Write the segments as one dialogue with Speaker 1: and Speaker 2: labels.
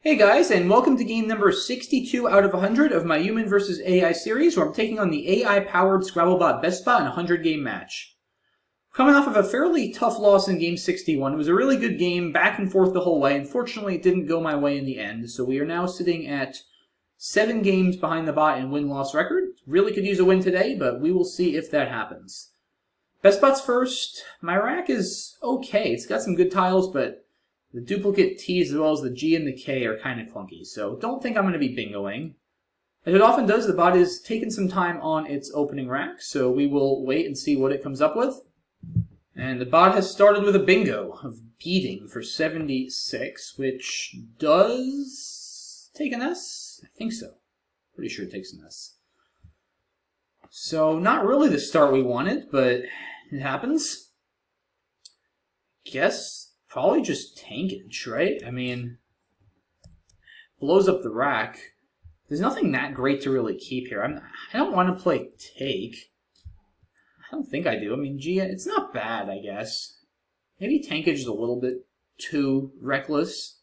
Speaker 1: Hey guys, and welcome to game number 62 out of 100 of my Human vs. AI series, where I'm taking on the AI-powered Scrabble-bot BestBot in a 100-game match. Coming off of a fairly tough loss in game 61, it was a really good game, back and forth the whole way. Unfortunately, it didn't go my way in the end, so we are now sitting at 7 games behind the bot in win-loss record. Really could use a win today, but we will see if that happens. BestBot's first. My rack is okay. It's got some good tiles, but the duplicate T's as well as the G and the K are kind of clunky, so don't think I'm going to be bingoing. As it often does, the bot is taking some time on its opening rack, so we will wait and see what it comes up with. And the bot has started with a bingo of beating for 76, which does take an S? I think so. Pretty sure it takes an S. So not really the start we wanted, but it happens. Guess probably just tankage, right? I mean, blows up the rack. There's nothing that great to really keep here. I don't want to play take. I don't think I do. I mean, G, it's not bad, I guess. Maybe tankage is a little bit too reckless.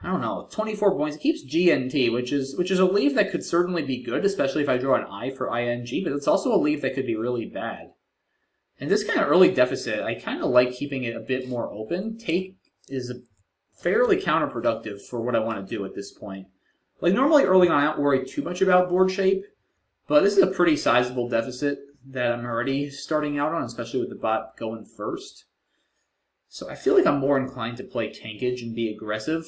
Speaker 1: I don't know. 24 points. It keeps G and T, which is a leave that could certainly be good, especially if I draw an I for ING, but it's also a leave that could be really bad. And this kind of early deficit, I kind of like keeping it a bit more open. Take is fairly counterproductive for what I want to do at this point. Like, normally early on, I don't worry too much about board shape, but this is a pretty sizable deficit that I'm already starting out on, especially with the bot going first. So I feel like I'm more inclined to play tankage and be aggressive.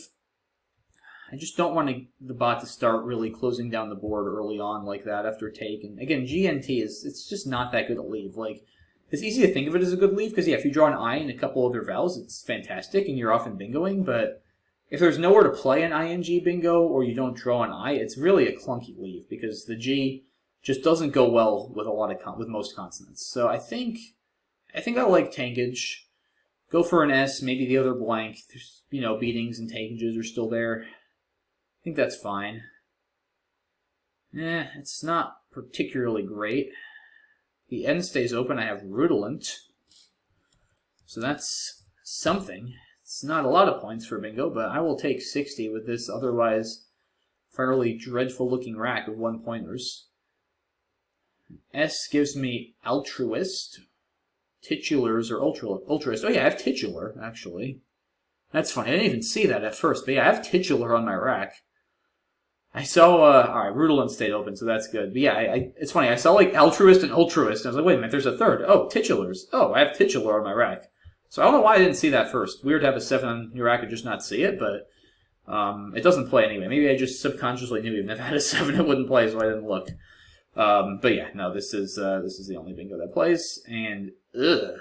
Speaker 1: I just don't want the bot to start really closing down the board early on like that after take. And again, G and T it's just not that good a leave. Like, it's easy to think of it as a good leave, because yeah, if you draw an I and a couple other vowels, it's fantastic, and you're often bingoing, but if there's nowhere to play an ING bingo, or you don't draw an I, it's really a clunky leave, because the G just doesn't go well with with most consonants. So I think I like tankage. Go for an S, maybe the other blank. There's, beatings and tankages are still there. I think that's fine. It's not particularly great. The end stays open. I have Rutilant. So that's something. It's not a lot of points for bingo, but I will take 60 with this otherwise fairly dreadful looking rack of 1-pointers. S gives me Altruist. Titulars or Ultraist. Oh yeah, I have Titular, actually. That's funny. I didn't even see that at first, but yeah, I have Titular on my rack. I saw, alright, Rutilant stayed open, so that's good. But yeah, it's funny, I saw like Altruist and Ultraist, and I was like, wait a minute, there's a third. Oh, Titulars. Oh, I have Titular on my rack. So I don't know why I didn't see that first. Weird to have a 7 on your rack and just not see it, but it doesn't play anyway. Maybe I just subconsciously knew even if I had a 7 it wouldn't play, so I didn't look. But yeah, no, this is the only bingo that plays, and ugh.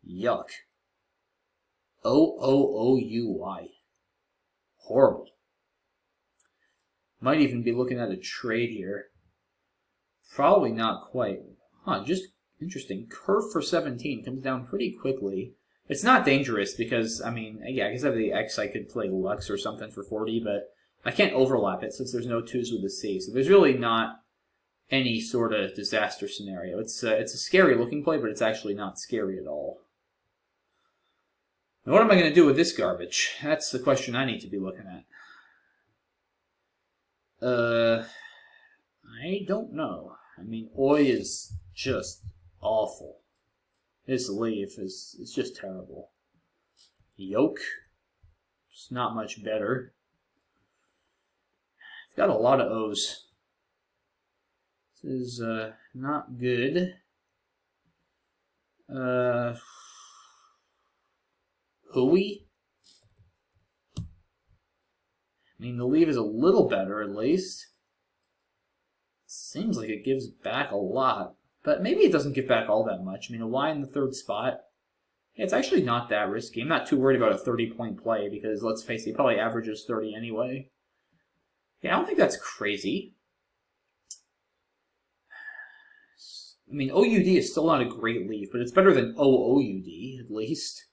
Speaker 1: Yuck. O-O-O-U-Y. Horrible. Might even be looking at a trade here. Probably not quite. Huh, just interesting. Curve for 17 comes down pretty quickly. It's not dangerous because, I mean, yeah, I guess I have the X, I could play Lux or something for 40, but I can't overlap it since there's no 2s with the C. So there's really not any sort of disaster scenario. It's a scary looking play, but it's actually not scary at all. Now, what am I going to do with this garbage? That's the question I need to be looking at. I don't know. I mean, Oi is just awful. This leaf is just terrible. Yoke, it's not much better. I've got a lot of O's. This is not good. Hooey? I mean, the leave is a little better, at least. Seems like it gives back a lot. But maybe it doesn't give back all that much. I mean, a Y in the 3rd spot, yeah, it's actually not that risky. I'm not too worried about a 30-point play because, let's face it, he probably averages 30 anyway. Yeah, I don't think that's crazy. I mean, OUD is still not a great leave, but it's better than OOUD, at least.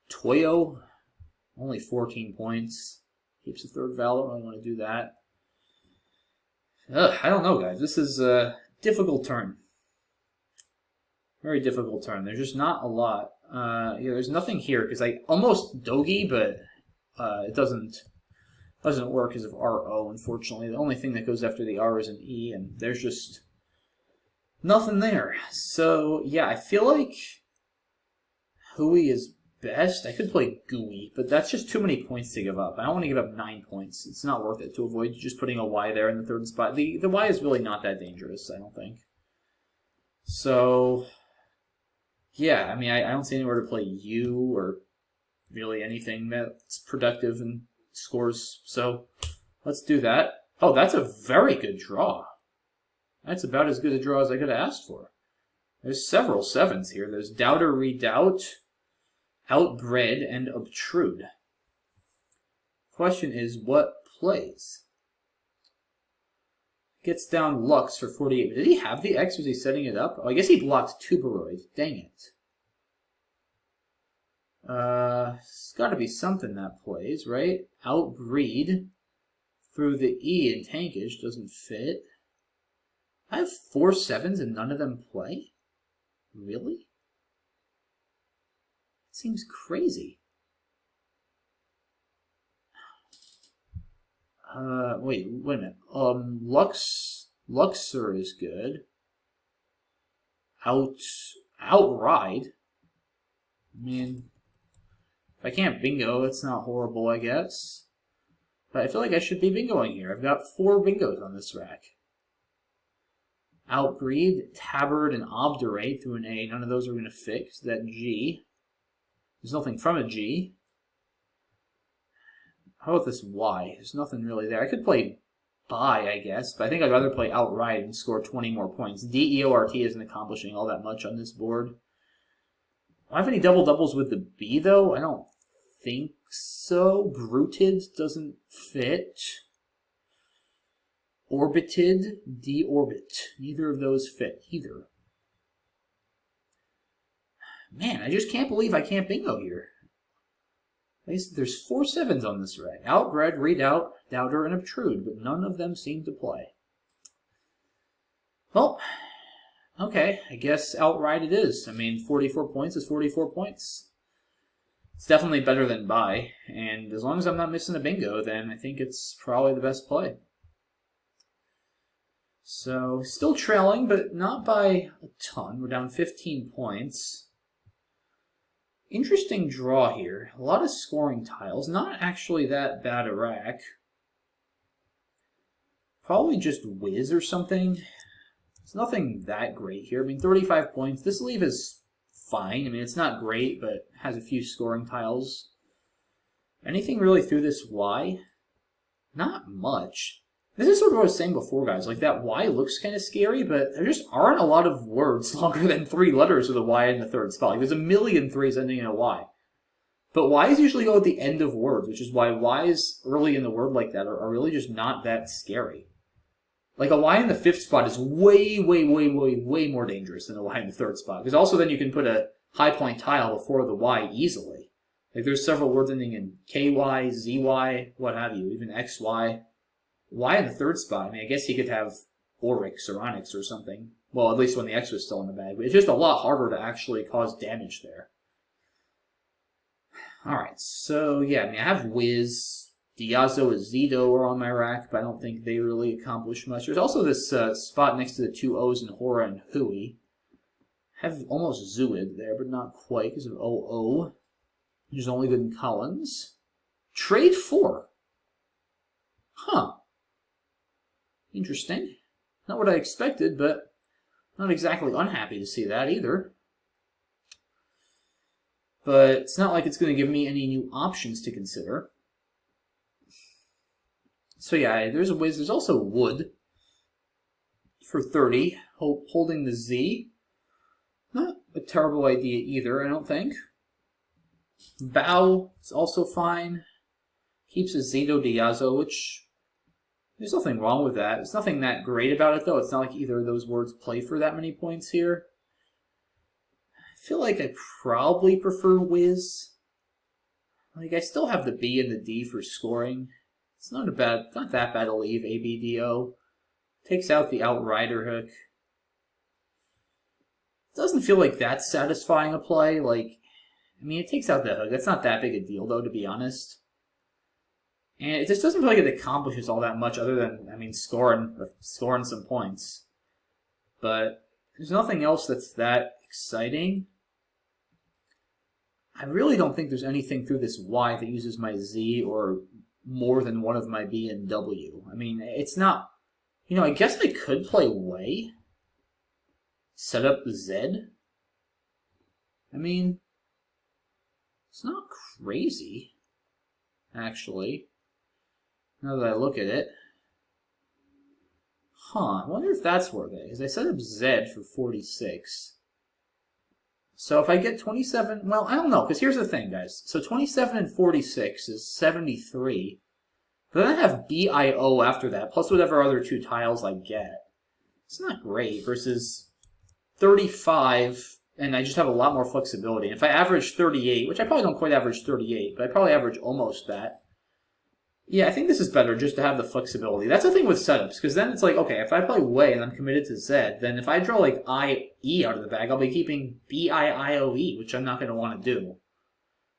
Speaker 1: Toyo, only 14 points. Keeps a 3rd vowel. I don't want to do that. I don't know, guys. This is a difficult turn. Very difficult turn. There's just not a lot. Yeah, there's nothing here, because I almost Dogi, but it doesn't work because of RO, unfortunately. The only thing that goes after the R is an E, and there's just nothing there. So, yeah, I feel like Hui is best. I could play Gooey, but that's just too many points to give up. I don't want to give up 9 points. It's not worth it to avoid just putting a Y there in the third spot. The Y is really not that dangerous, I don't think. So, yeah, I mean, I don't see anywhere to play U or really anything that's productive and scores. So, let's do that. Oh, that's a very good draw. That's about as good a draw as I could have asked for. There's several 7s here. There's Doubter, Redoubt, Outbred, and Obtrude. Question is, what plays? Gets down Lux for 48. Did he have the X? Was he setting it up? Oh, I guess he blocked Tuberoid. Dang it. It's got to be something that plays, right? Outbreed through the E in Tankage doesn't fit. I have 4 7s and none of them play? Really? Seems crazy. Wait a minute. Luxor is good. Outride. I mean, if I can't bingo, it's not horrible, I guess. But I feel like I should be bingoing here. I've got 4 bingos on this rack. Outbreed, Tabard, and Obdurate through an A. None of those are going to fix that G. There's nothing from a G. How about this Y? There's nothing really there. I could play Buy, I guess, but I think I'd rather play Outright and score 20 more points. DEORT isn't accomplishing all that much on this board. Do I have any double doubles with the B, though? I don't think so. Bruted doesn't fit. Orbited, deorbit. Neither of those fit either. Man, I just can't believe I can't bingo here. There's 4 7s on this rack. Outbred, Redoubt, Doubter, and Obtrude, but none of them seem to play. Well, okay, I guess outright it is. I mean, 44 points is 44 points. It's definitely better than buy, and as long as I'm not missing a bingo, then I think it's probably the best play. So, still trailing, but not by a ton. We're down 15 points. Interesting draw here. A lot of scoring tiles. Not actually that bad a rack. Probably just whiz or something. It's nothing that great here. I mean, 35 points. This leave is fine. I mean, it's not great, but has a few scoring tiles. Anything really through this Y? Not much. This is sort of what I was saying before, guys. Like, that Y looks kind of scary, but there just aren't a lot of words longer than 3 letters with a Y in the third spot. Like, there's a million 3s ending in a Y. But Ys usually go at the end of words, which is why Ys early in the word like that are really just not that scary. Like, a Y in the 5th spot is way more dangerous than a Y in the 3rd spot. Because also then you can put a high point tile before the Y easily. Like, there's several words ending in KY, ZY, what have you, even XY. Y in the 3rd spot, I mean, I guess he could have Oryx or Onyx or something. Well, at least when the X was still in the bag. But it's just a lot harder to actually cause damage there. Alright, so yeah, I mean, I have Wiz, Diazo and Zido are on my rack, but I don't think they really accomplish much. There's also this spot next to the 2 O's in Hora and Hui. I have almost Zuid there, but not quite because of OO. There's only good in Collins. Trade 4. Huh. Interesting. Not what I expected, but not exactly unhappy to see that either. But it's not like it's going to give me any new options to consider. So yeah, there's a Wiz. There's also Wood for 30, holding the Z. Not a terrible idea either, I don't think. Bow is also fine. Keeps a Zito Diazo, which there's nothing wrong with that. There's nothing that great about it, though. It's not like either of those words play for that many points here. I feel like I probably prefer Wiz. Like, I still have the B and the D for scoring. It's not that bad to leave ABDO. Takes out the Outrider hook. It doesn't feel like that's satisfying a play. Like, I mean, it takes out the hook. That's not that big a deal, though, to be honest. And it just doesn't feel like it accomplishes all that much other than, I mean, scoring some points. But there's nothing else that's that exciting. I really don't think there's anything through this Y that uses my Z or more than one of my B and W. I mean, it's not... You know, I guess I could play Way. Set up Z. I mean, it's not crazy, actually, now that I look at it. Huh, I wonder if that's worth it, because I set up Z for 46. So if I get 27, well, I don't know, because here's the thing, guys. So 27 and 46 is 73. But then I have BIO after that, plus whatever other 2 tiles I get. It's not great, versus 35, and I just have a lot more flexibility. And if I average 38, which I probably don't quite average 38, but I probably average almost that. Yeah, I think this is better just to have the flexibility. That's the thing with setups, because then it's like, okay, if I play Way and I'm committed to Z, then if I draw like IE out of the bag, I'll be keeping BIIOE, which I'm not going to want to do.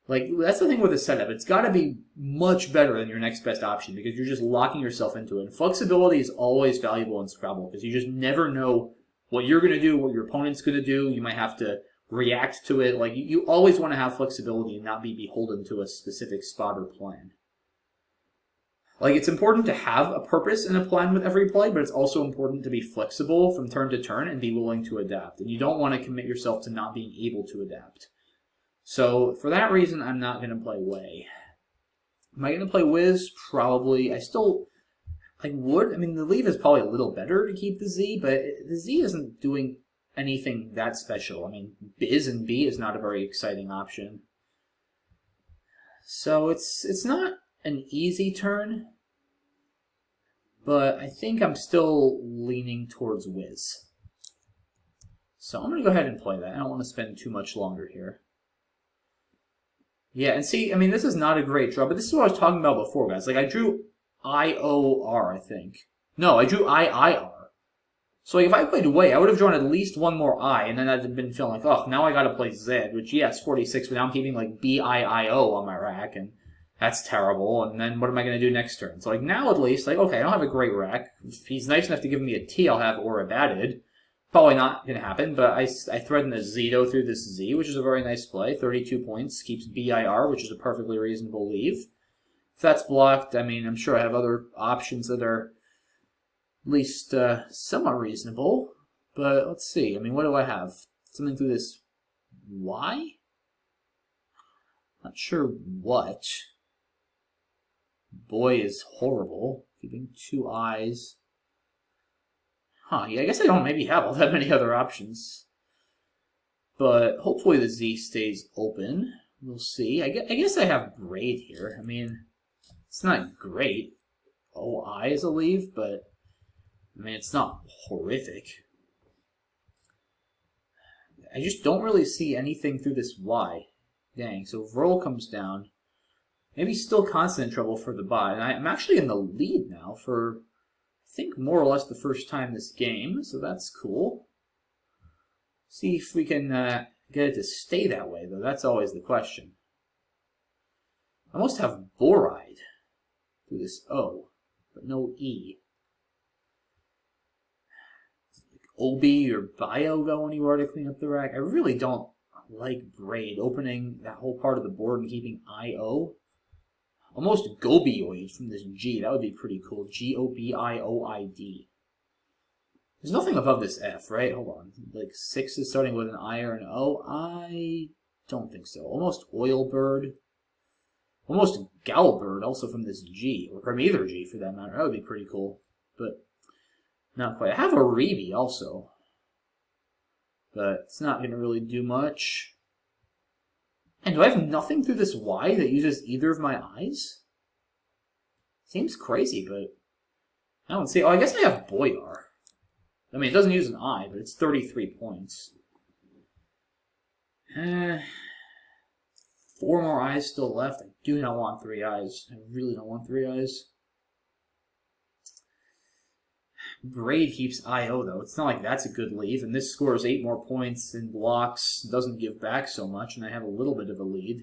Speaker 1: Like, that's the thing with a setup. It's got to be much better than your next best option, because you're just locking yourself into it. And flexibility is always valuable in Scrabble, because you just never know what you're going to do, what your opponent's going to do. You might have to react to it. Like, you always want to have flexibility and not be beholden to a specific spot or plan. Like, it's important to have a purpose and a plan with every play, but it's also important to be flexible from turn to turn and be willing to adapt. And you don't want to commit yourself to not being able to adapt. So, for that reason, I'm not going to play Way. Am I going to play Wiz? Probably. I still... I would. I mean, the leave is probably a little better to keep the Z, but the Z isn't doing anything that special. I mean, Biz and B is not a very exciting option. So it's not an easy turn, but I think I'm still leaning towards Wiz. So I'm going to go ahead and play that. I don't want to spend too much longer here. Yeah, and see, I mean, this is not a great draw, but this is what I was talking about before, guys. Like, I drew IOR, I think. No, I drew IIR. So like, if I played Way, I would have drawn at least one more I, and then I'd have been feeling like, oh, now I gotta play Z, which, yes, 46, but now I'm keeping, like, BIIO on my rack, and that's terrible, and then what am I gonna do next turn? So, like, now at least, like, okay, I don't have a great rack. If he's nice enough to give me a T, I'll have Aura batted. Probably not gonna happen, but I thread in a Zito through this Z, which is a very nice play. 32 points, keeps BIR, which is a perfectly reasonable leave. If that's blocked, I mean, I'm sure I have other options that are at least somewhat reasonable. But let's see. I mean, what do I have? Something through this Y? Not sure what. Boy is horrible. Keeping 2 I's. Huh, yeah, I guess I don't maybe have all that many other options. But hopefully the Z stays open. We'll see. I guess I have Braid here. I mean, it's not great. OI is a leave, but I mean, it's not horrific. I just don't really see anything through this Y. Dang, so Vrl comes down. Maybe still constant trouble for the bot. And I'm actually in the lead now for, I think, more or less the first time this game. So that's cool. See if we can get it to stay that way, though. That's always the question. I almost have Boride through this O, but no E. OB or Bio go anywhere to clean up the rack. I really don't like Braid opening that whole part of the board and keeping IO. Almost Gobioid from this G. That would be pretty cool. Gobioid. There's nothing above this F, right? Hold on. Like 6 is starting with an I or an O. I don't think so. Almost Oilbird. Almost Galbird, also from this G. Or from either G, for that matter. That would be pretty cool. But not quite. I have a Reebie also. But it's not going to really do much. And do I have nothing through this Y that uses either of my eyes? Seems crazy, but I don't see. Oh, I guess I have Boyar. I mean, it doesn't use an I, but it's 33 points. 4 more eyes still left. I do not want 3 eyes. I really don't want 3 eyes. Braid keeps IO, though. It's not like that's a good leave. And this scores 8 more points and blocks. Doesn't give back so much, and I have a little bit of a lead.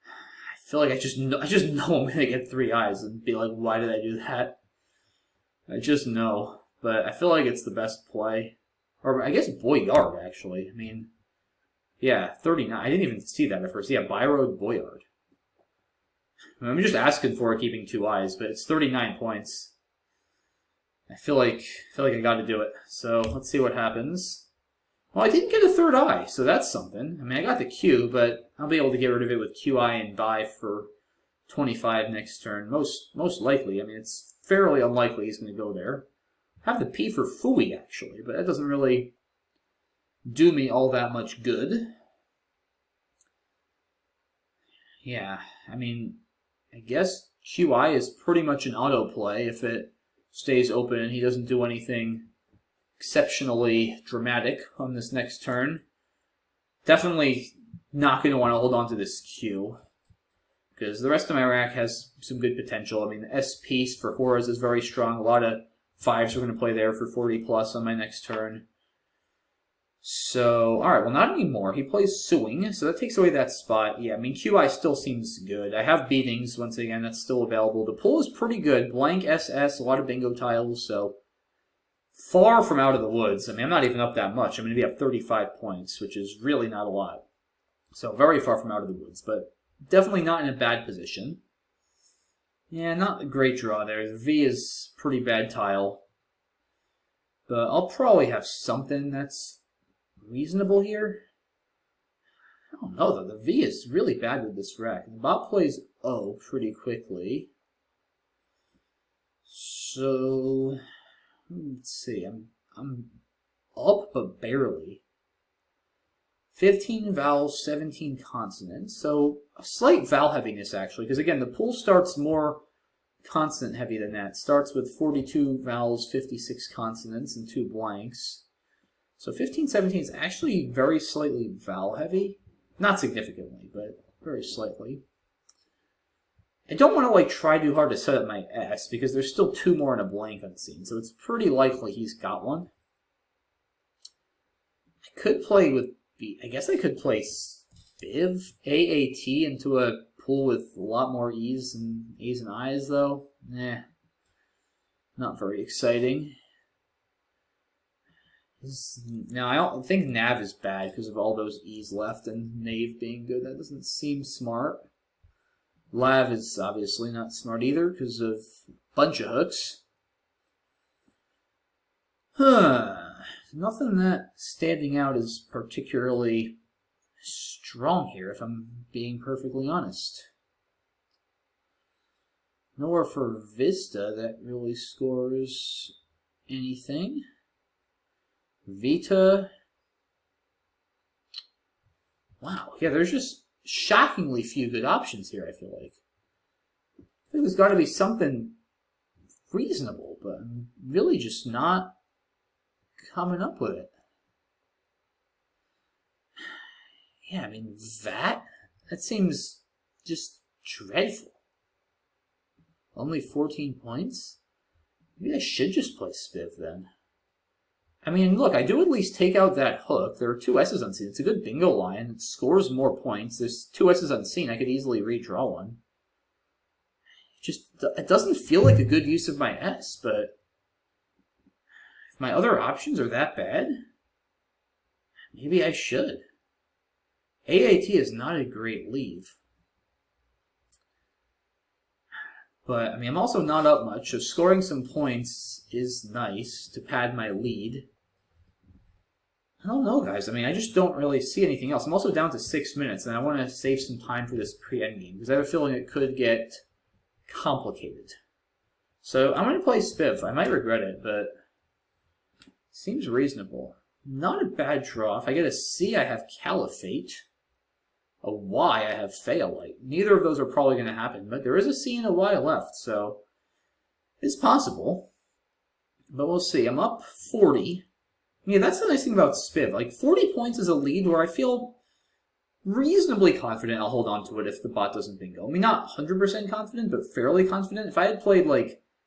Speaker 1: I feel like I just know I'm gonna get 3 eyes and be like, why did I do that? I just know, but I feel like it's the best play, or I guess Boyard actually. I mean, yeah, 39. I didn't even see that at first. Yeah, Byrode Boyard. I'm just asking for it, keeping 2 eyes, but it's 39 points. I feel like I got to do it. So let's see what happens. Well, I didn't get a 3rd eye, so that's something. I mean, I got the Q, but I'll be able to get rid of it with QI and buy for 25 next turn. Most likely. I mean, it's fairly unlikely he's going to go there. I have the P for Fooey, actually, but that doesn't really do me all that much good. Yeah, I mean, I guess QI is pretty much an autoplay if it stays open and he doesn't do anything exceptionally dramatic on this next turn. Definitely not going to want to hold on to this Q, because the rest of my rack has some good potential. I mean, the S piece for Horus is very strong. A lot of 5s are going to play there for 40 plus on my next turn. So, alright, well, not anymore. He plays Suing, so that takes away that spot. Yeah, I mean, QI still seems good. I have Beatings, once again, that's still available. The pull is pretty good. Blank SS, a lot of bingo tiles, so far from out of the woods. I mean, I'm not even up that much. I'm going to be up 35 points, which is really not a lot. So, very far from out of the woods, but definitely not in a bad position. Yeah, not a great draw there. The V is pretty bad tile. But I'll probably have something that's reasonable here. I don't know, though. The V is really bad with this rack. The bot plays O pretty quickly. So, let's see. I'm up, but barely. 15 vowels, 17 consonants. So, a slight vowel heaviness, actually. Because, again, the pool starts more consonant heavy than that. It starts with 42 vowels, 56 consonants, and 2 blanks. So 15, 17 is actually very slightly vowel heavy. Not significantly, but very slightly. I don't want to try too hard to set up my S, because there's still 2 more in a blank unseen, so it's pretty likely he's got one. I could play with B. I guess I could play Spiv, AAT, into a pool with a lot more E's and A's and I's, though. Not very exciting. Now, I don't think Nav is bad because of all those E's left and Knave being good. That doesn't seem smart. Lav is obviously not smart either because of a bunch of hooks. Nothing that standing out is particularly strong here, if I'm being perfectly honest. Nowhere for Vista that really scores anything. Vita. Wow. Yeah, there's just shockingly few good options here, I feel like. I think there's got to be something reasonable, but I'm really just not coming up with it. Yeah, I mean, that seems just dreadful. Only 14 points? Maybe I should just play Spiv then. I mean, look, I do at least take out that hook. There are 2 S's unseen. It's a good bingo line. It scores more points. There's 2 S's unseen. I could easily redraw one. It doesn't feel like a good use of my S, but if my other options are that bad, maybe I should. AAT is not a great leave. But, I mean, I'm also not up much, so scoring some points is nice to pad my lead. I don't know, guys. I mean, I just don't really see anything else. I'm also down to 6 minutes, and I want to save some time for this pre-endgame, because I have a feeling it could get complicated. So I'm going to play Spiv. I might regret it, but it seems reasonable. Not a bad draw. If I get a C, I have Caliphate. A Y, I have Phaolite. Neither of those are probably going to happen, but there is a C and a Y left, so it's possible. But we'll see. I'm up 40. Yeah, that's the nice thing about Spiv. 40 points is a lead where I feel reasonably confident I'll hold on to it if the bot doesn't bingo. I mean, not 100% confident, but fairly confident. If I had played,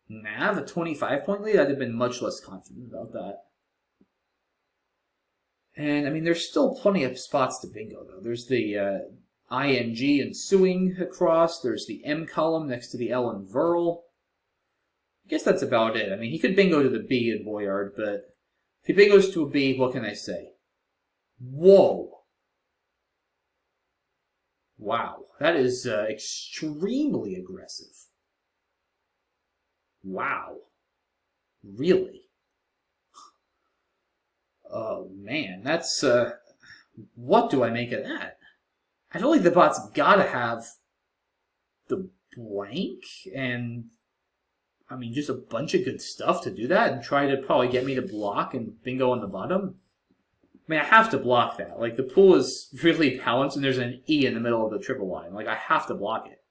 Speaker 1: Nav, a 25-point lead, I'd have been much less confident about that. And, I mean, there's still plenty of spots to bingo, though. There's the ing ensuing across. There's the M column next to the L in Verl. I guess that's about it. I mean, he could bingo to the B in Boyard, but if he bingos to a B, what can I say? Whoa. Wow. That is extremely aggressive. Wow. Really? Oh, man. That's, what do I make of that? I feel like the bot's gotta have the blank and, I mean, just a bunch of good stuff to do that and try to probably get me to block and bingo on the bottom. I mean, I have to block that. Like, the pool is really balanced and there's an E in the middle of the triple line. Like, I have to block it.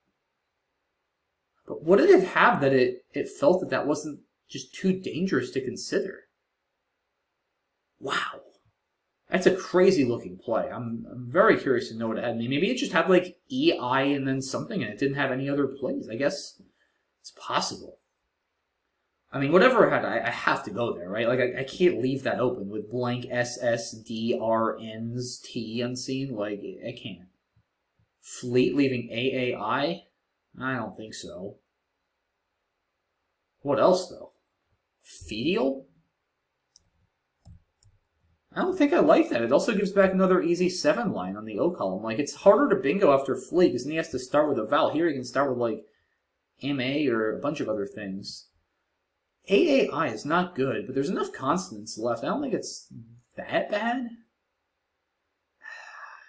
Speaker 1: But what did it have that it felt that that wasn't just too dangerous to consider? Wow. That's a crazy looking play. I'm very curious to know what it had. Maybe it just had like EI and then something and it didn't have any other plays. I guess it's possible. I mean, whatever it had, I have to go there, right? Like, I can't leave that open with blank SSDRNs T unseen. Like, I can't. Fleet leaving AAI? I don't think so. What else, though? Fedial? I don't think I like that. It also gives back another easy 7 line on the O column. Like, it's harder to bingo after Fleet, because then he has to start with a vowel. Here he can start with, like, MA or a bunch of other things. AAI is not good, but there's enough consonants left. I don't think it's that bad.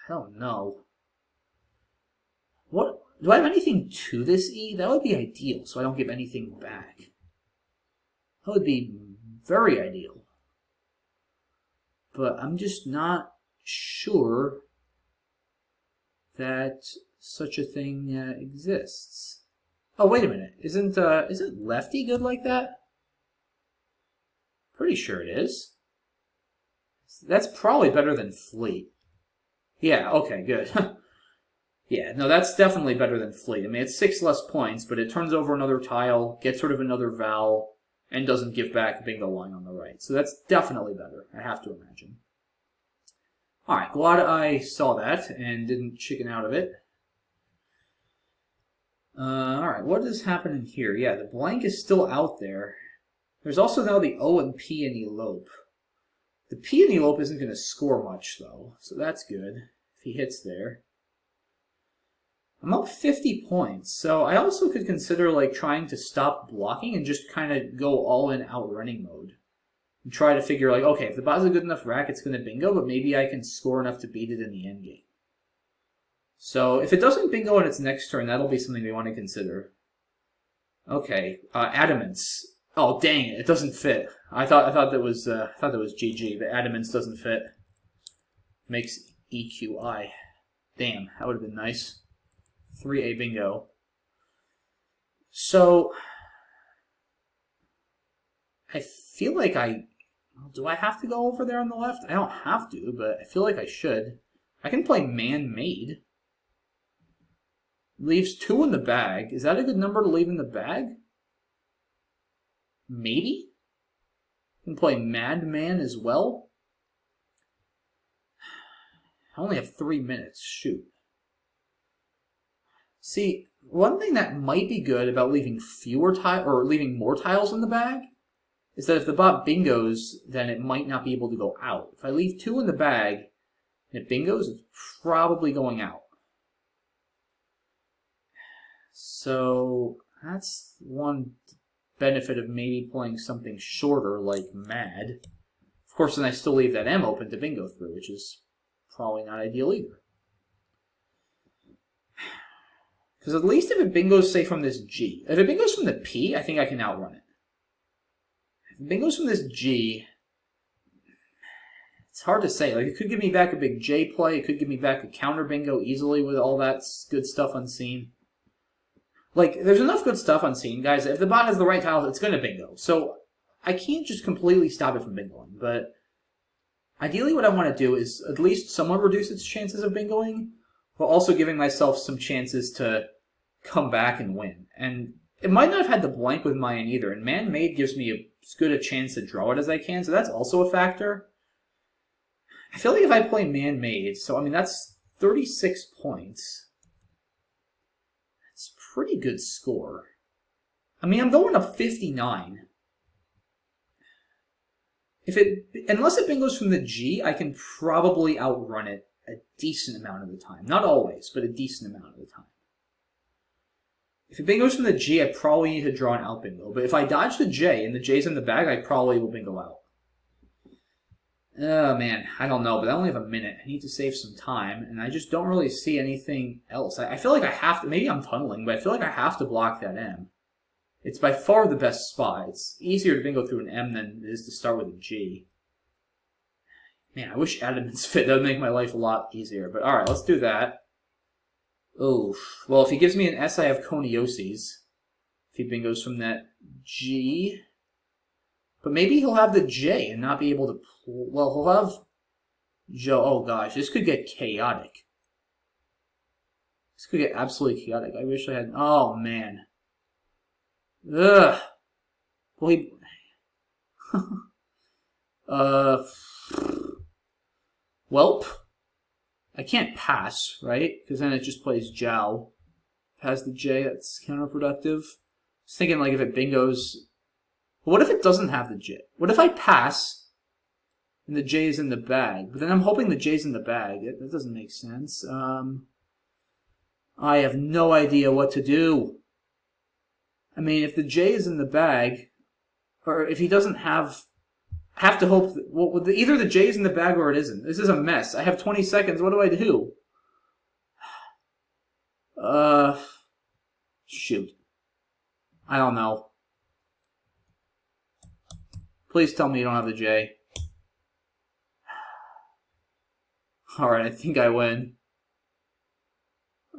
Speaker 1: I don't know. What? Do I have anything to this E? That would be ideal, so I don't give anything back. That would be very ideal. But I'm just not sure that such a thing exists. Oh, wait a minute. Isn't lefty good like that? Pretty sure it is. That's probably better than Fleet. Yeah, okay, good. Yeah, no, that's definitely better than Fleet. I mean, it's 6 less points, but it turns over another tile, gets rid of another vowel, and doesn't give back a bingo line on the right. So that's definitely better, I have to imagine. Alright, glad I saw that and didn't chicken out of it. Alright, what is happening here? Yeah, the blank is still out there. There's also now the O and P in elope. The P in elope isn't going to score much, though, so that's good if he hits there. I'm up 50 points, so I also could consider like trying to stop blocking and just kind of go all in outrunning mode. And try to figure like, okay, if the bot's a good enough rack, it's going to bingo, but maybe I can score enough to beat it in the endgame. So if it doesn't bingo on its next turn, that'll be something we want to consider. Okay, adamants. Oh dang it! It doesn't fit. I thought that was GG, but adamants doesn't fit. Makes EQI. Damn, that would have been nice. 3A bingo. So I feel like do I have to go over there on the left? I don't have to, but I feel like I should. I can play man-made. Leaves 2 in the bag. Is that a good number to leave in the bag? Maybe? Can play Madman as well? I only have 3 minutes. Shoot. See, one thing that might be good about leaving leaving more tiles in the bag is that if the bot bingos, then it might not be able to go out. If I leave 2 in the bag and it bingos, it's probably going out. So that's one benefit of maybe playing something shorter like Mad. Of course, then I still leave that M open to bingo through, which is probably not ideal either. Because at least if it bingos, say, from this G. If it bingos from the P, I think I can outrun it. If it bingos from this G, it's hard to say. Like, it could give me back a big J play. It could give me back a counter bingo easily with all that good stuff unseen. Like, there's enough good stuff unseen, guys. If the bot has the right tiles, it's going to bingo. So I can't just completely stop it from bingoing. But ideally what I want to do is at least somewhat reduce its chances of bingoing, while also giving myself some chances to come back and win. And it might not have had the blank with mine either, and man-made gives me as good a chance to draw it as I can, so that's also a factor. I feel like if I play man-made, so I mean that's 36 points. That's a pretty good score. I mean, I'm going up 59. Unless it bingos from the G, I can probably outrun it a decent amount of the time. Not always, but a decent amount of the time. If it bingos from the G, I probably need to draw an out bingo. But if I dodge the J and the J's in the bag, I probably will bingo out. Oh, man, I don't know, but I only have a minute. I need to save some time, and I just don't really see anything else. I feel like I have to, maybe I'm tunneling, but I feel like I have to block that M. It's by far the best spot. It's easier to bingo through an M than it is to start with a G. Man, I wish Adamant's fit. That would make my life a lot easier. But alright, let's do that. Oh, well, if he gives me an S, I have Konioshi's. If he bingos from that G. But maybe he'll have the J and not be able to... Well, he'll have... Joe. Oh, gosh, this could get chaotic. This could get absolutely chaotic. I wish I had... Oh, man. Ugh. Well, he... Welp. I can't pass, right? Because then it just plays Jow. Has the J, that's counterproductive. I was thinking, like, if it bingos... What if it doesn't have the J? What if I pass and the J is in the bag? But then I'm hoping the J's in the bag. That doesn't make sense. I have no idea what to do. I mean, if the J is in the bag, or if he doesn't have... I have to hope that... Well, either the J is in the bag or it isn't. This is a mess. I have 20 seconds. What do I do? Shoot. I don't know. Please tell me you don't have the J. Alright, I think I win.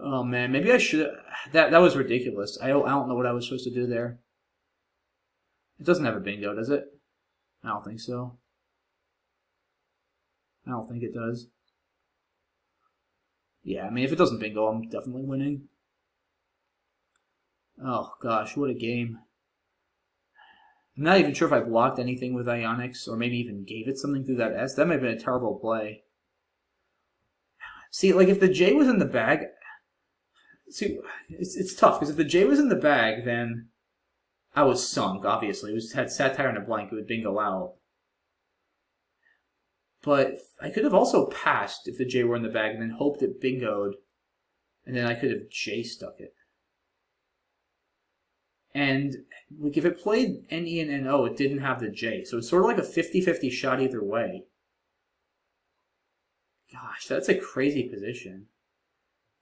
Speaker 1: Oh man, maybe I should... That was ridiculous. I don't know what I was supposed to do there. It doesn't have a bingo, does it? I don't think so. I don't think it does. Yeah, I mean, if it doesn't bingo, I'm definitely winning. Oh gosh, what a game. I'm not even sure if I blocked anything with Ionics, or maybe even gave it something through that S. That might have been a terrible play. See, like, if the J was in the bag... See, it's tough, because if the J was in the bag, then I was sunk, obviously. It had satire and a blank. It would bingo out. But I could have also passed if the J were in the bag, and then hoped it bingoed, and then I could have J stuck it. And like if it played NE and NO, it didn't have the J. So it's sort of like a 50-50 shot either way. Gosh, that's a crazy position.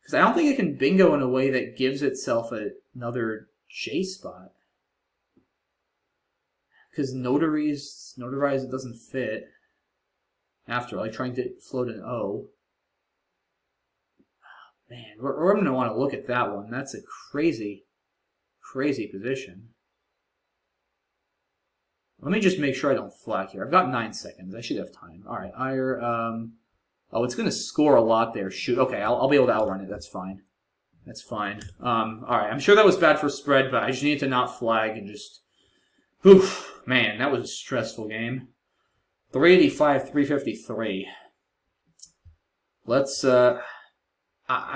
Speaker 1: Because I don't think it can bingo in a way that gives itself another J spot. Because notarize, it doesn't fit. After, like trying to float an O. Man, we're going to want to look at that one. That's a crazy position. Let me just make sure I don't flag here. I've got 9 seconds. I should have time. All right, Ire. Oh, it's going to score a lot there. Shoot. Okay, I'll be able to outrun it. That's fine. That's fine. All right, I'm sure that was bad for spread, but I just need to not flag and just... Oof, man, that was a stressful game. 385, 353. Let's, I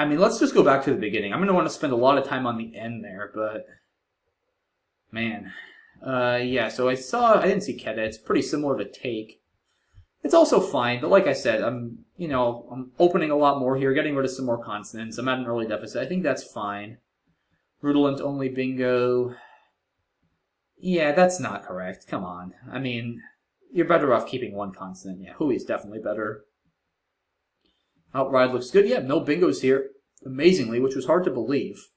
Speaker 1: mean, let's just go back to the beginning. I'm going to want to spend a lot of time on the end there, but... Man. Yeah, so I didn't see Keta. It's pretty similar to Take. It's also fine, but like I said, I'm opening a lot more here, getting rid of some more consonants. I'm at an early deficit. I think that's fine. Rudolent only bingo. Yeah, that's not correct. Come on. I mean, you're better off keeping one consonant. Yeah, Hui's definitely better. Outride looks good. Yeah, no bingos here. Amazingly, which was hard to believe.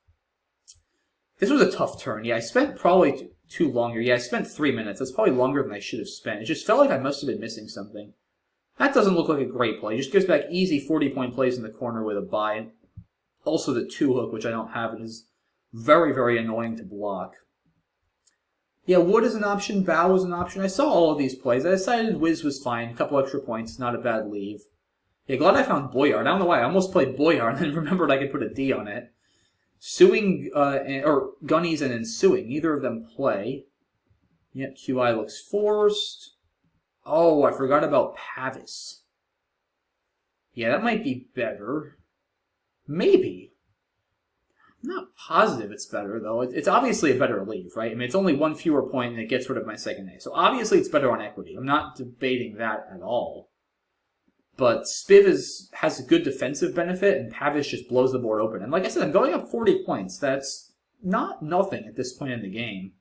Speaker 1: This was a tough turn. Yeah, I spent probably too long here. Yeah, I spent 3 minutes. That's probably longer than I should have spent. It just felt like I must have been missing something. That doesn't look like a great play. It just gives back easy 40-point plays in the corner with a buy. Also the 2-hook, which I don't have, and is very, very annoying to block. Yeah, Wood is an option. Bow is an option. I saw all of these plays. I decided Wiz was fine. A couple extra points. Not a bad leave. Yeah, glad I found Boyard. I don't know why. I almost played Boyard and then remembered I could put a D on it. Suing, or Gunnies and Ensuing. Neither of them play. Yep, QI looks forced. Oh, I forgot about Pavis. Yeah, that might be better. Maybe. I'm not positive it's better, though. It's obviously a better leave, right? I mean, it's only one fewer point and it gets rid of my second A. So obviously it's better on equity. I'm not debating that at all. But Spiv has a good defensive benefit, and Pavish just blows the board open. And like I said, I'm going up 40 points. That's not nothing at this point in the game.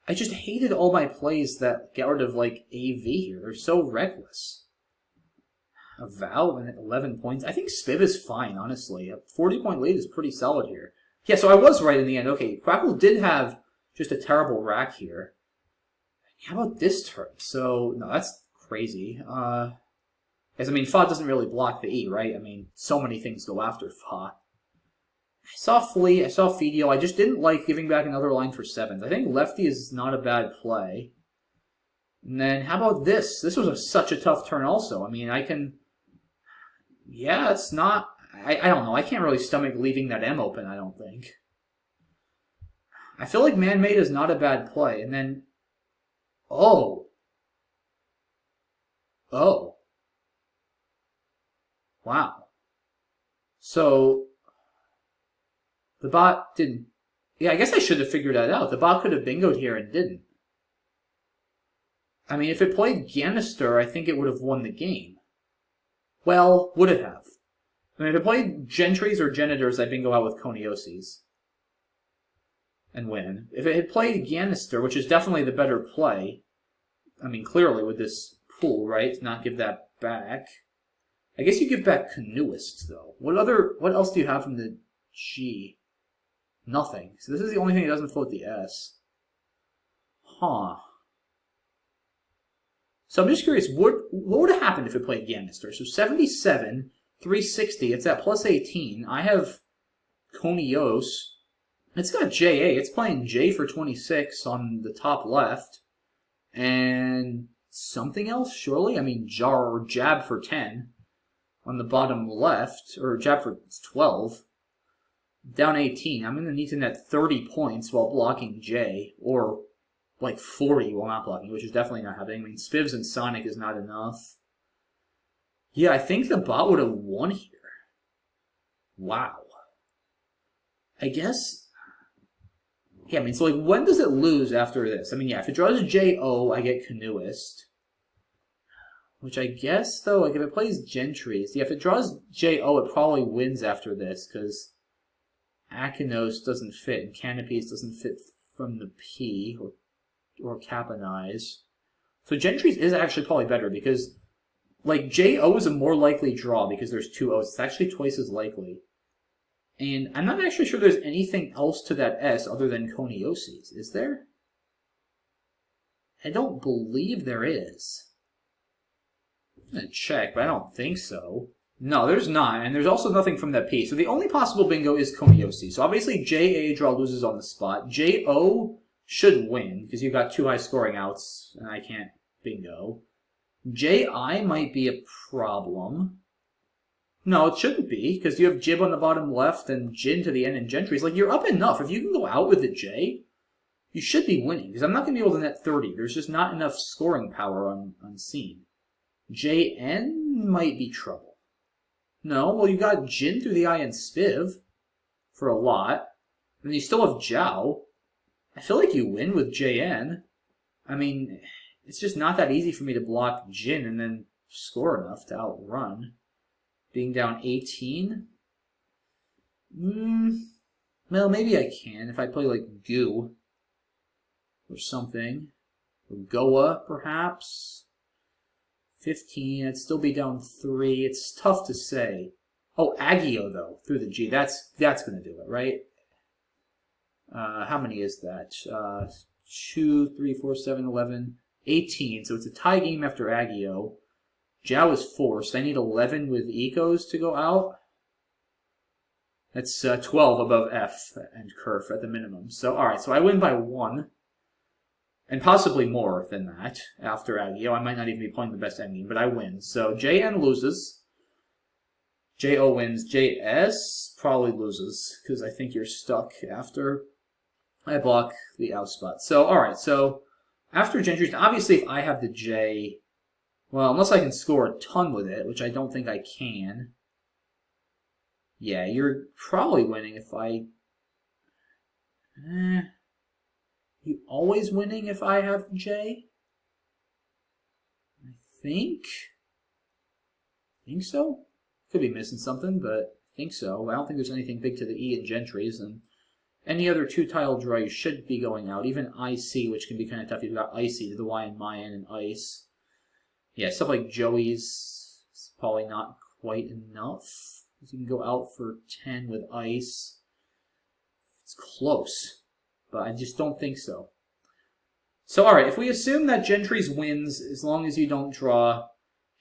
Speaker 1: I just hated all my plays that get rid of, like, AV here. They're so reckless. A Vow and 11 points. I think Spiv is fine, honestly. A 40-point lead is pretty solid here. Yeah, so I was right in the end. Okay, Crackle did have just a terrible rack here. How about this turn? So, no, that's crazy. Because, I mean, Fa doesn't really block the E, right? I mean, so many things go after Fa. I saw Flea, I saw Fidio. I just didn't like giving back another line for sevens. I think Lefty is not a bad play. And then, how about this? This was such a tough turn also. I mean, I can... Yeah, it's not... I don't know. I can't really stomach leaving that M open, I don't think. I feel like Man-Made is not a bad play. And then... Oh. Oh. Wow. So... The bot didn't... Yeah, I guess I should have figured that out. The bot could have bingoed here and didn't. I mean, if it played Ganister, I think it would have won the game. Well, would it have? I mean, if it played Gentries or Genitors, I bingo out with Konioses. And win. If it had played Ganister, which is definitely the better play, I mean, clearly with this pool, right? Not give that back. I guess you give back Canoeist, though. What else do you have from the G? Nothing. So this is the only thing that doesn't float the S. Huh. So I'm just curious, what would have happened if it played Ganister? So 77, 360, it's at plus 18. I have Konios. It's got JA. It's playing J for 26 on the top left. And something else, surely? I mean, Jar or Jab for 10 on the bottom left, or Jab for 12. Down 18. I'm going to need to net 30 points while blocking J, or like 40 while not blocking, which is definitely not happening. I mean, Spivs and Sonic is not enough. Yeah, I think the bot would have won here. Wow. I guess... Yeah, I mean, so like, when does it lose after this? I mean, yeah, if it draws J-O, I get Canoeist. Which I guess, though, like, if it plays Gentries, yeah, if it draws J-O, it probably wins after this, because Akinos doesn't fit, and Canopies doesn't fit from the P, or Caponize. So Gentries is actually probably better, because, like, J-O is a more likely draw, because there's two O's. It's actually twice as likely. And I'm not actually sure there's anything else to that S other than Konioses. Is there? I don't believe there is. I'm going to check, but I don't think so. No, there's not, and there's also nothing from that P. So the only possible bingo is Konioses. So obviously J-A draw loses on the spot. J-O should win, because you've got two high scoring outs, and I can't bingo. J-I might be a problem. No, it shouldn't be, because you have Jib on the bottom left and Jin to the end and Gentries. Like, you're up enough. If you can go out with the J, you should be winning, because I'm not going to be able to net 30. There's just not enough scoring power on scene. J-N might be trouble. No, well, you got Jin through the I and Spiv for a lot. And you still have Zhao. I feel like you win with J-N. I mean, it's just not that easy for me to block Jin and then score enough to outrun. Being down 18? Well, maybe I can if I play like Goo or something. Or Goa, perhaps. 15, I'd still be down 3. It's tough to say. Oh, Agio, though, through the G. That's going to do it, right? How many is that? 2, 3, 4, 7, 11, 18. So it's a tie game after Agio. Zhao is forced. I need 11 with Ecos to go out. That's 12 above F and Kerf at the minimum. So, alright, so I win by 1. And possibly more than that after Agio. I might not even be playing the best endgame, but I win. So JN loses. JO wins. JS probably loses, because I think you're stuck after I block the out spot. So, alright, so after Gentries, obviously if I have the J, well, unless I can score a ton with it, which I don't think I can. Yeah, you're probably winning if I... You always winning if I have J? I think so. Could be missing something, but I think so. I don't think there's anything big to the E in Gentries, and any other two-tile draw you should be going out. Even IC, which can be kind of tough. You've got Icy to the Y and Mayan and Ice. Yeah, stuff like Joey's is probably not quite enough. You can go out for 10 with Ice. It's close, but I just don't think so. So, alright, if we assume that Gentries wins, as long as you don't draw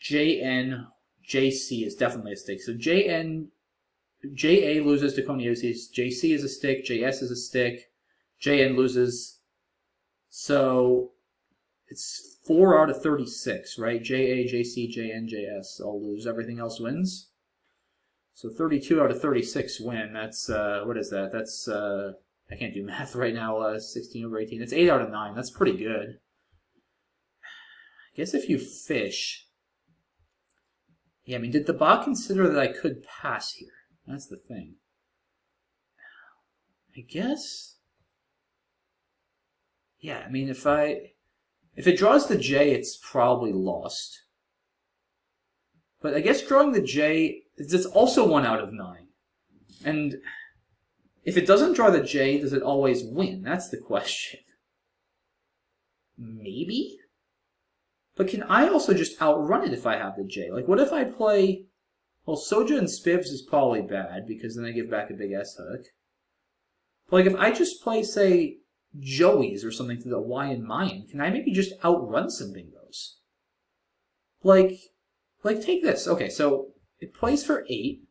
Speaker 1: JN, JC is definitely a stick. So JN, JA loses to Coniosis, JC is a stick, JS is a stick, JN loses. So it's 4 out of 36, right? JA, JC, JN, JS all lose. Everything else wins. So 32 out of 36 win. That's, what is that? That's, I can't do math right now. 16 over 18. It's 8 out of 9. That's pretty good. I guess if you fish... Yeah, I mean, did the bot consider that I could pass here? That's the thing. I guess... Yeah, I mean, if it draws the J, it's probably lost. But I guess drawing the J, it's also 1 out of 9. And if it doesn't draw the J, does it always win? That's the question. Maybe? But can I also just outrun it if I have the J? Like, what if I play... Well, Soja and Spivs is probably bad, because then I give back a big S-hook. But, like, if I just play, say, Joey's or something to the Y and Mayan, can I maybe just outrun some bingos? Like, take this. Okay, so it plays for 8.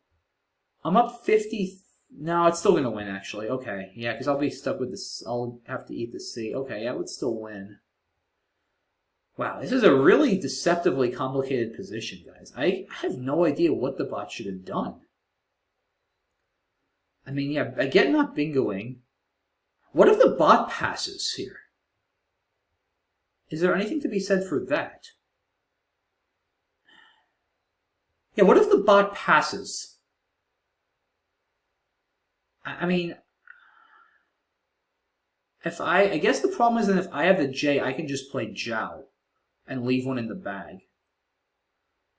Speaker 1: I'm up 50... No, it's still going to win, actually. Okay, yeah, because I'll be stuck with this. I'll have to eat the C. Okay, yeah, it would still win. Wow, this is a really deceptively complicated position, guys. I have no idea what the bot should have done. I mean, yeah, I get not bingoing. What if the bot passes here? Is there anything to be said for that? Yeah, what if the bot passes? I mean, I guess the problem is that if I have the J, I can just play Jiao and leave one in the bag.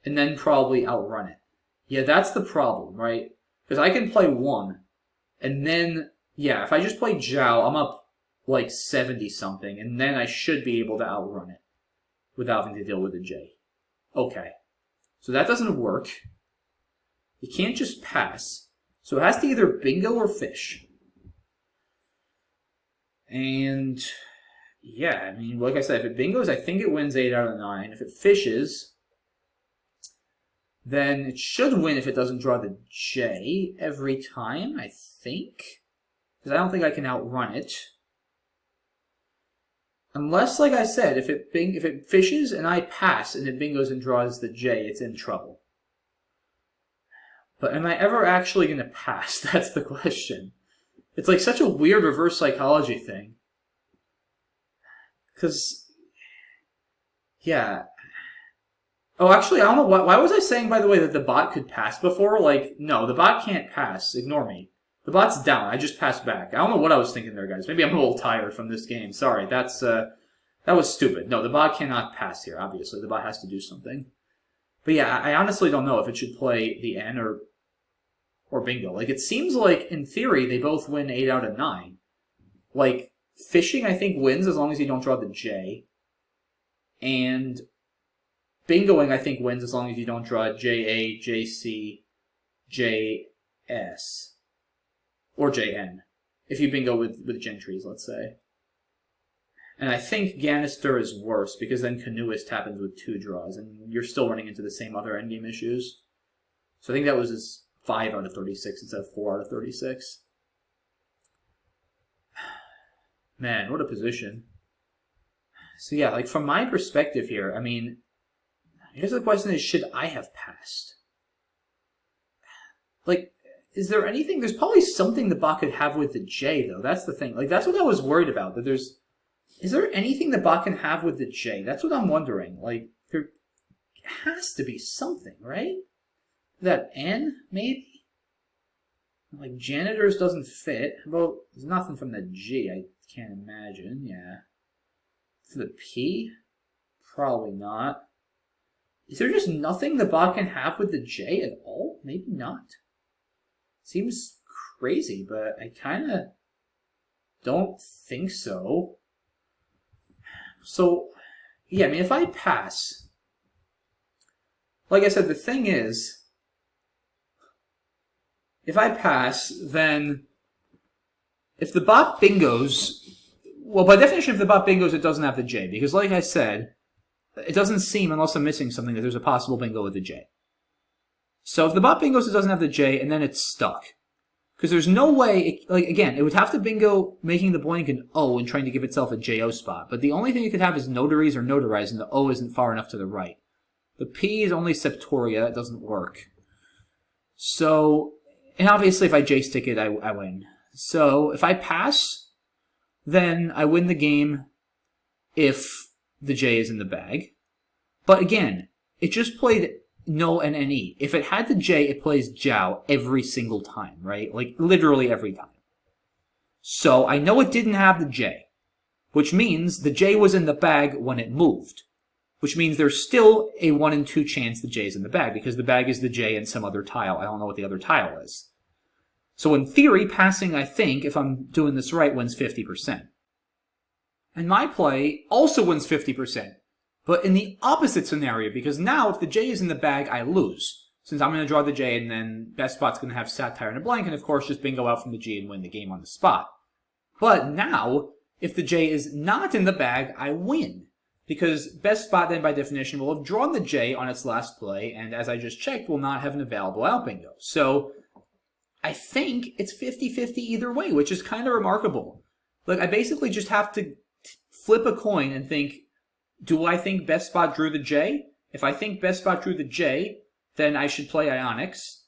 Speaker 1: And then probably outrun it. Yeah, that's the problem, right? Because I can play 1, and then, yeah, if I just play Jiao, I'm up like 70-something, and then I should be able to outrun it without having to deal with the J. Okay. So that doesn't work. You can't just pass. So it has to either bingo or fish. And, yeah, I mean, like I said, if it bingos, I think it wins 8 out of 9. If it fishes, then it should win if it doesn't draw the J every time, I think. Because I don't think I can outrun it. Unless, like I said, if it fishes and I pass and it bingos and draws the J, it's in trouble. But am I ever actually going to pass? That's the question. It's like such a weird reverse psychology thing. Because, yeah. Oh, actually, I don't know. Why was I saying, by the way, that the bot could pass before? Like, no, the bot can't pass. Ignore me. The bot's down. I just passed back. I don't know what I was thinking there, guys. Maybe I'm a little tired from this game. Sorry, that was stupid. No, the bot cannot pass here, obviously. The bot has to do something. But yeah, I honestly don't know if it should play the N or bingo. Like, it seems like, in theory, they both win 8 out of 9. Like, fishing, I think, wins as long as you don't draw the J. And bingoing, I think, wins as long as you don't draw JA, JC, JS. Or JN. If you bingo with Gentries, let's say. And I think Grandmaster is worse, because then Canoeist happens with 2 draws, and you're still running into the same other endgame issues. So I think that was his 5 out of 36 instead of 4 out of 36. Man, what a position. So yeah, like from my perspective here, I mean, I guess the question is, should I have passed? Like, is there anything? There's probably something the bot could have with the J, though. That's the thing. Like, that's what I was worried about. That is there anything the bot can have with the J? That's what I'm wondering. Like, there has to be something, right? That N, maybe? Like, janitors doesn't fit. Well, there's nothing from the G, I can't imagine. Yeah. For the P? Probably not. Is there just nothing the bot can have with the J at all? Maybe not. Seems crazy, but I kind of don't think so. So, yeah, I mean, if I pass, like I said, the thing is, if I pass, then if the bot bingos, well, by definition, if the bot bingos, it doesn't have the J, because like I said, it doesn't seem, unless I'm missing something, that there's a possible bingo with the J. So if the bot bingos, it doesn't have the J, and then it's stuck. Because there's no way, like, again, it would have to bingo making the blank an O and trying to give itself a JO spot. But the only thing it could have is notaries or notarize, and the O isn't far enough to the right. The P is only septoria. That doesn't work. So, and obviously if I J-stick it, I win. So if I pass, then I win the game if the J is in the bag. But again, it just played no and NE. If it had the J, it plays Jiao every single time, right? Like, literally every time. So I know it didn't have the J, which means the J was in the bag when it moved, which means there's still a 1 in 2 chance the J is in the bag, because the bag is the J and some other tile. I don't know what the other tile is. So in theory, passing, I think, if I'm doing this right, wins 50%. And my play also wins 50%. But in the opposite scenario, because now if the J is in the bag, I lose. Since I'm going to draw the J, and then BestBot's going to have satire and a blank, and of course just bingo out from the G and win the game on the spot. But now, if the J is not in the bag, I win. Because BestBot then by definition will have drawn the J on its last play, and as I just checked, will not have an available out bingo. So I think it's 50-50 either way, which is kind of remarkable. Like, I basically just have to flip a coin and think, do I think BestBot drew the J? If I think BestBot drew the J, then I should play Ionics.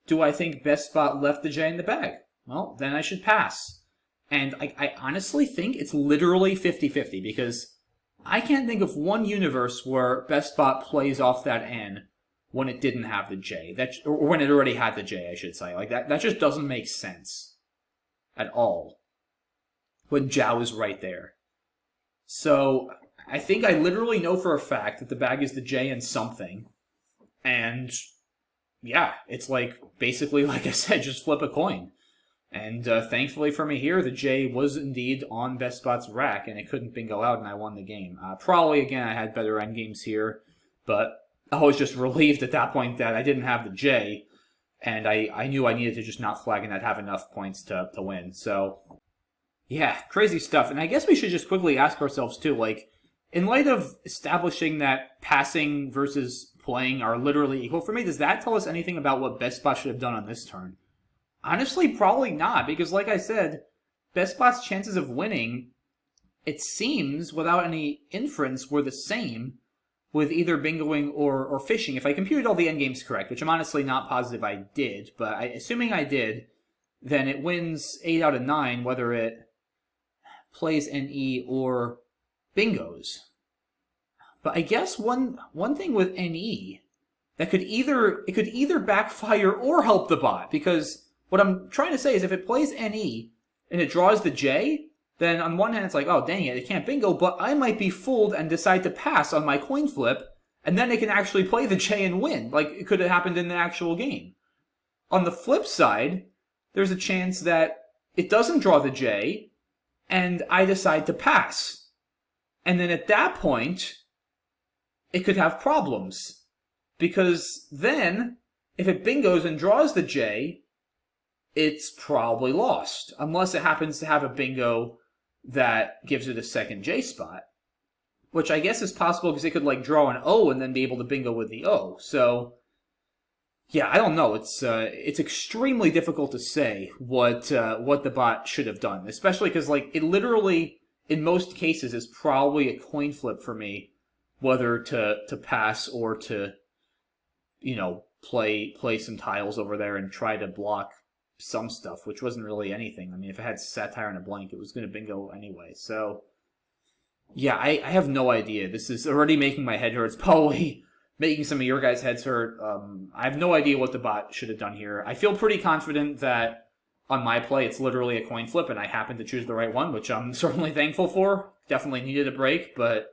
Speaker 1: Do I think BestBot left the J in the bag? Well, then I should pass. And I honestly think it's literally 50-50, because I can't think of one universe where BestBot plays off that N when it didn't have the J. Or when it already had the J, I should say. Like, that just doesn't make sense at all when Jiao is right there. So I think I literally know for a fact that the bag is the J and something. And yeah, it's like, basically, like I said, just flip a coin. And thankfully for me here, the J was indeed on BestBot's rack, and it couldn't bingo out, and I won the game. Probably, again, I had better endgames here, but I was just relieved at that point that I didn't have the J, and I knew I needed to just not flag and I'd have enough points to win. So, yeah, crazy stuff. And I guess we should just quickly ask ourselves, too, like, in light of establishing that passing versus playing are literally equal, for me, does that tell us anything about what BestBot should have done on this turn? Honestly, probably not, because like I said, BestBot's chances of winning, it seems, without any inference, were the same with either bingoing or fishing. If I computed all the endgames correct, which I'm honestly not positive I did, but assuming I did, then it wins 8 out of 9, whether it plays NE or bingos. But I guess one thing with NE that could either backfire or help the bot, because what I'm trying to say is if it plays NE and it draws the J, then on one hand it's like, oh dang it can't bingo, but I might be fooled and decide to pass on my coin flip, and then it can actually play the J and win. Like, it could have happened in the actual game. On the flip side, there's a chance that it doesn't draw the J, and I decide to pass. And then at that point, it could have problems. Because then, if it bingos and draws the J, it's probably lost. Unless it happens to have a bingo that gives it a second J spot. Which I guess is possible because it could, like, draw an O and then be able to bingo with the O. So, yeah, I don't know. It's extremely difficult to say what the bot should have done. Especially because, like, it literally, in most cases, is probably a coin flip for me. Whether to pass or to, you know, play some tiles over there and try to block some stuff, which wasn't really anything. I mean, if it had satire and a blank, it was going to bingo anyway. So, yeah, I have no idea. This is already making my head hurt. It's probably making some of your guys' heads hurt. I have no idea what the bot should have done here. I feel pretty confident that on my play, it's literally a coin flip, and I happen to choose the right one, which I'm certainly thankful for. Definitely needed a break, but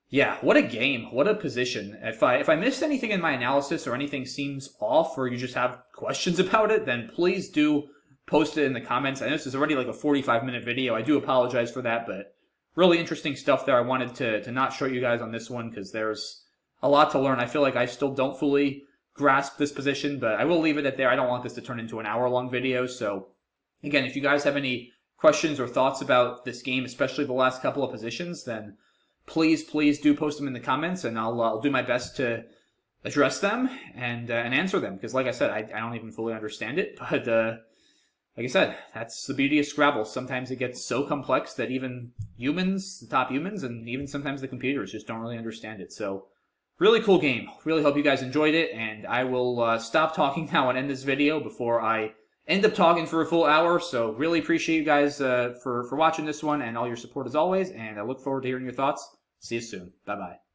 Speaker 1: yeah, what a game. What a position. If I missed anything in my analysis or anything seems off or you just have questions about it, then please do post it in the comments. I know this is already like a 45-minute video. I do apologize for that, but really interesting stuff there. I wanted to not show you guys on this one because there's a lot to learn. I feel like I still don't fully grasp this position, but I will leave it at there. I don't want this to turn into an hour-long video. So again, if you guys have any questions or thoughts about this game, especially the last couple of positions, then please do post them in the comments, and I'll do my best to address them and answer them. Because like I said, I don't even fully understand it, but like I said, that's the beauty of Scrabble. Sometimes it gets so complex that even humans, the top humans, and even sometimes the computers just don't really understand it. So really cool game. Really hope you guys enjoyed it, and I will stop talking now and end this video before I end up talking for a full hour. So really appreciate you guys for watching this one and all your support as always, and I look forward to hearing your thoughts. See you soon. Bye-bye.